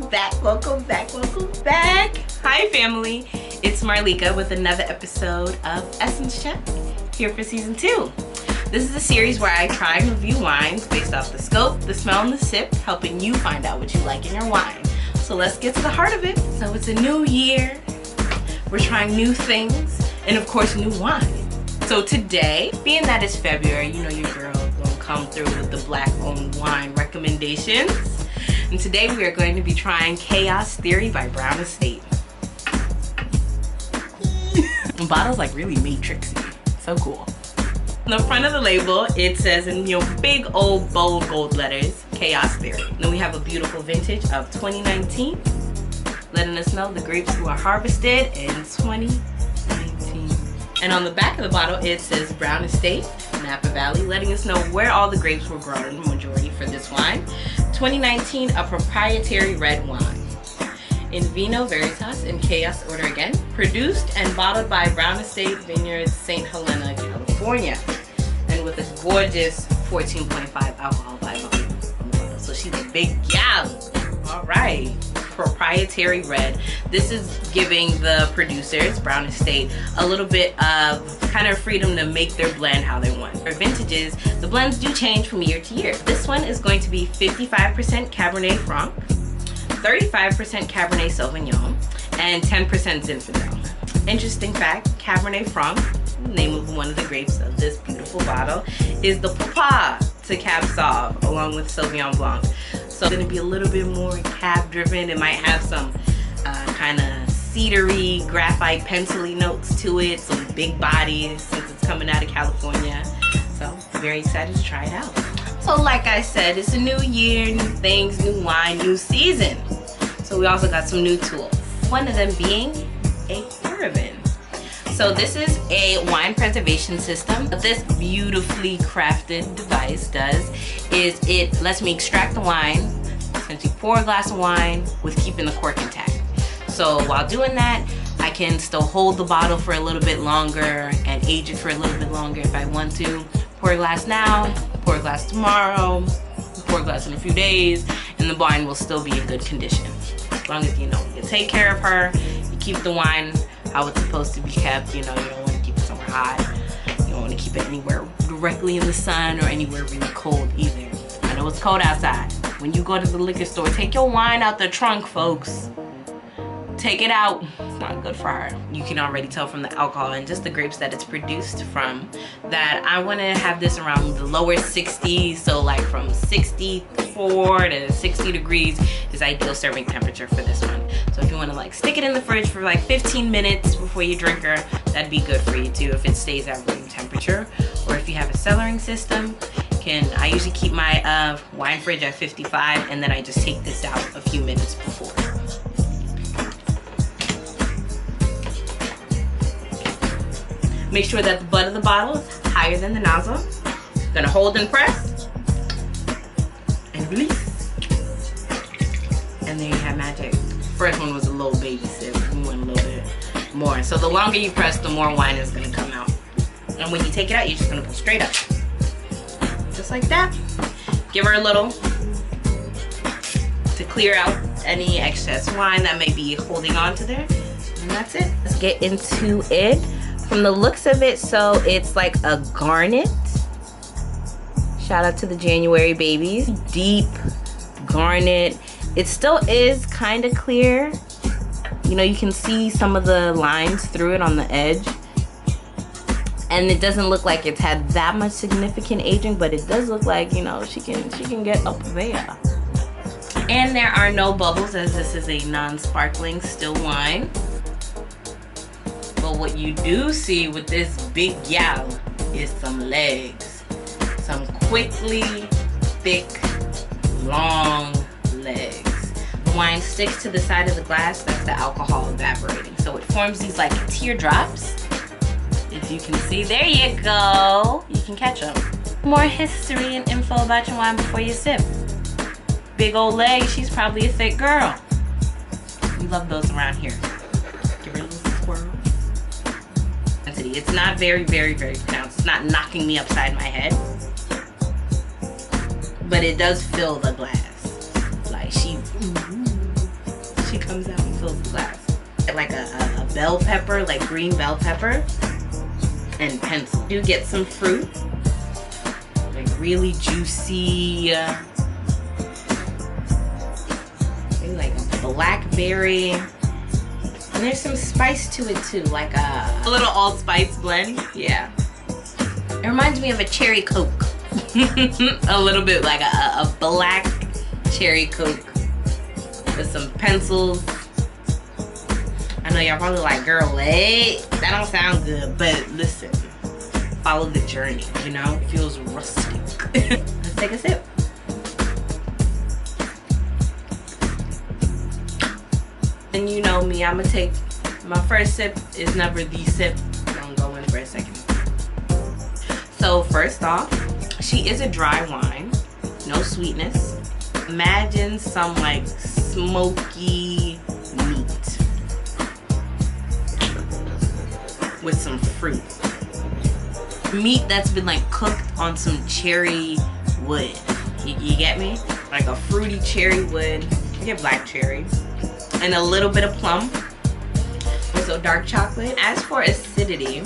back, welcome back, welcome back. Hi family, it's Marlika with another episode of Essence Check, here for season 2. This is a series where I try and review wines based off the scope, the smell, and the sip, helping you find out what you like in your wine. So let's get to the heart of it. So it's a new year, we're trying new things, and of course new wine. So today, being that it's February, you know your girl gonna come through with the black-owned wine recommendations. And today we are going to be trying Chaos Theory by Brown Estate. The bottle's like really matrixy, so cool. On the front of the label, it says in big old bold gold letters, Chaos Theory. Then we have a beautiful vintage of 2019, letting us know the grapes were harvested in 2019. And on the back of the bottle, it says Brown Estate, Napa Valley, letting us know where all the grapes were grown, the majority for this wine. 2019, a proprietary red wine. In Vino Veritas in Chaos Order again. Produced and bottled by Brown Estate Vineyards, St. Helena, California. And with this gorgeous 14.5 alcohol by volume on the bottle. So she's a big gal. All right. Proprietary red. This is giving the producers, Brown Estate, a little bit of kind of freedom to make their blend how they want. For vintages, the blends do change from year to year. This one is going to be 55% Cabernet Franc, 35% Cabernet Sauvignon, and 10% Zinfandel. Interesting fact, Cabernet Franc, name of one of the grapes of this beautiful bottle, is the papa to Cab Sauv, along with Sauvignon Blanc. So it's gonna be a little bit more cab driven. It might have some kind of cedary, graphite, pencil-y notes to it, some big bodies since it's coming out of California. So very excited to try it out. So like I said, it's a new year, new things, new wine, new season. So we also got some new tools. One of them being a Coravin. So this is a wine preservation system. What this beautifully crafted device does is it lets me extract the wine, essentially pour a glass of wine with keeping the cork intact. So while doing that, I can still hold the bottle for a little bit longer and age it for a little bit longer if I want to. Pour a glass now, pour a glass tomorrow, pour a glass in a few days, and the wine will still be in good condition. As long as you take care of her, you keep the wine how it's supposed to be kept. You don't want to keep it somewhere hot. You don't want to keep it anywhere directly in the sun or anywhere really cold either. I know it's cold outside. When you go to the liquor store, take your wine out the trunk, folks. Take it out. It's not good for her. You can already tell from the alcohol and just the grapes that it's produced from that I want to have this around the lower 60s. So like from 64 to 60 degrees is ideal serving temperature for this one. So if you want to like stick it in the fridge for like 15 minutes before you drink her, that'd be good for you too if it stays at room temperature. Or if you have a cellaring system, I usually keep my wine fridge at 55 and then I just take this out a few minutes before. Make sure that the butt of the bottle is higher than the nozzle. Gonna hold and press and release. And there you have magic. First one was a little baby sip. We went a little bit more. So the longer you press, the more wine is gonna come out. And when you take it out, you're just gonna pull straight up. Just like that. Give her a little to clear out any excess wine that may be holding on to there. And that's it. Let's get into it. From the looks of it, so it's like a garnet. Shout out to the January babies. Deep garnet. It still is kind of clear. You can see some of the lines through it on the edge. And it doesn't look like it's had that much significant aging, but it does look like, she can get up there. And there are no bubbles as this is a non-sparkling still wine. But what you do see with this big gal is some legs. Some quickly thick, long legs. The wine sticks to the side of the glass, that's the alcohol evaporating. So it forms these like teardrops. If you can see, there you go. You can catch them. More history and info about your wine before you sip. Big old legs, she's probably a thick girl. We love those around here. Give her a little swirl. It's not very, very, very pronounced. It's not knocking me upside my head. But it does fill the glass. Like she he comes out and fills the glass. Like a bell pepper, like green bell pepper, and pencil. You get some fruit, like really juicy, maybe like a blackberry. And there's some spice to it too, like a little allspice blend. Yeah. It reminds me of a cherry Coke. A little bit like a black cherry Coke with some pencils. I know y'all probably like, girl, wait, that don't sound good. But listen, follow the journey, you know? It feels rustic. Let's take a sip. And you know me, I'm gonna take, my first sip is never the sip. I'm gonna go in for a second. So first off, she is a dry wine, no sweetness. Imagine some like smoky meat with some fruit. Meat that's been like cooked on some cherry wood. You get me? Like a fruity cherry wood. You get black cherry. And a little bit of plum. Also dark chocolate. As for acidity,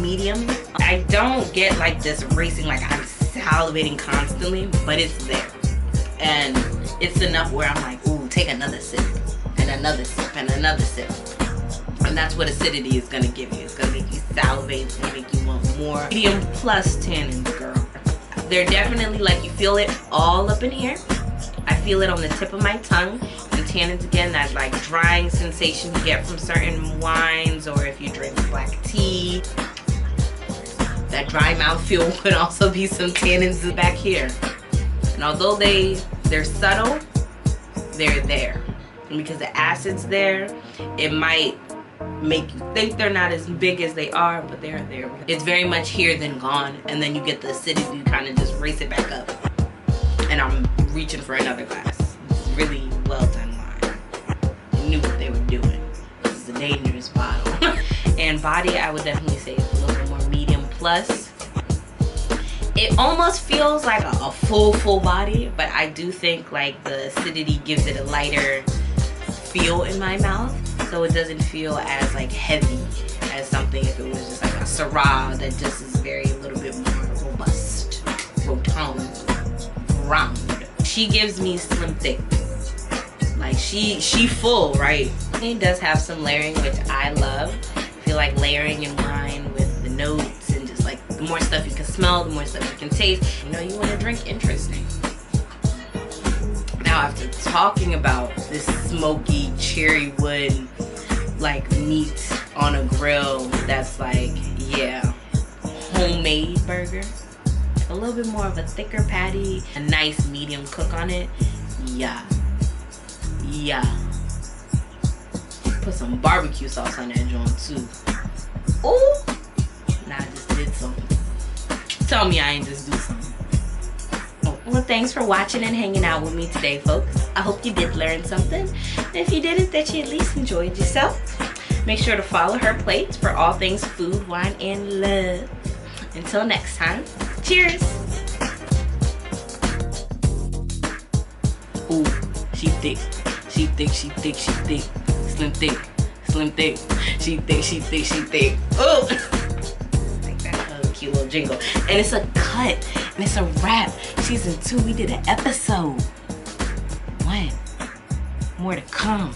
medium. I don't get like this racing, like I'm salivating constantly, but it's there. And it's enough where I'm like, ooh, take another sip, and another sip, and another sip. And that's what acidity is gonna give you. It's gonna make you salivate, it's gonna make you want more. Medium plus tannins, girl. They're definitely like, you feel it all up in here. I feel it on the tip of my tongue. And tannins, again, that like drying sensation you get from certain wines, or if you drink black tea. That dry mouthfeel could also be some tannins back here. And although they're subtle, they're there. And because the acid's there, it might make you think they're not as big as they are, but they're there. It's very much here then gone, and then you get the acidity, you kind of just race it back up. And I'm reaching for another glass. Really well done wine. They knew what they were doing. This is a dangerous bottle. And body, I would definitely say it's a little bit more medium plus. It almost feels like a full body, but I do think like the acidity gives it a lighter feel in my mouth, so it doesn't feel as like heavy as something if it was just like a Syrah that just is very a little bit more robust, rotund, round. She gives me slim thick. Like she full, right? It does have some layering, which I love. I feel like layering in wine with the notes and just like the more stuff you can smell, the more stuff you can taste. You know, you want to drink interesting. Now, after talking about this smoky cherry wood like meat on a grill that's like, yeah, homemade burger, a little bit more of a thicker patty, a nice medium cook on it, yeah. Put some barbecue sauce on that joint too. Ooh, nah, I just did something. Tell me I ain't just do something. Well, thanks for watching and hanging out with me today, folks. I hope you did learn something. And if you didn't, that you at least enjoyed yourself. Make sure to follow her plates for all things food, wine, and love. Until next time, cheers. Ooh, she thick. She thick, she thick, she thick. Slim thick, slim thick. She thick, she thick, she thick. Ooh. Like that cute little jingle. And it's a cut. And it's a wrap. Season 2, we did an episode. 1. More to come.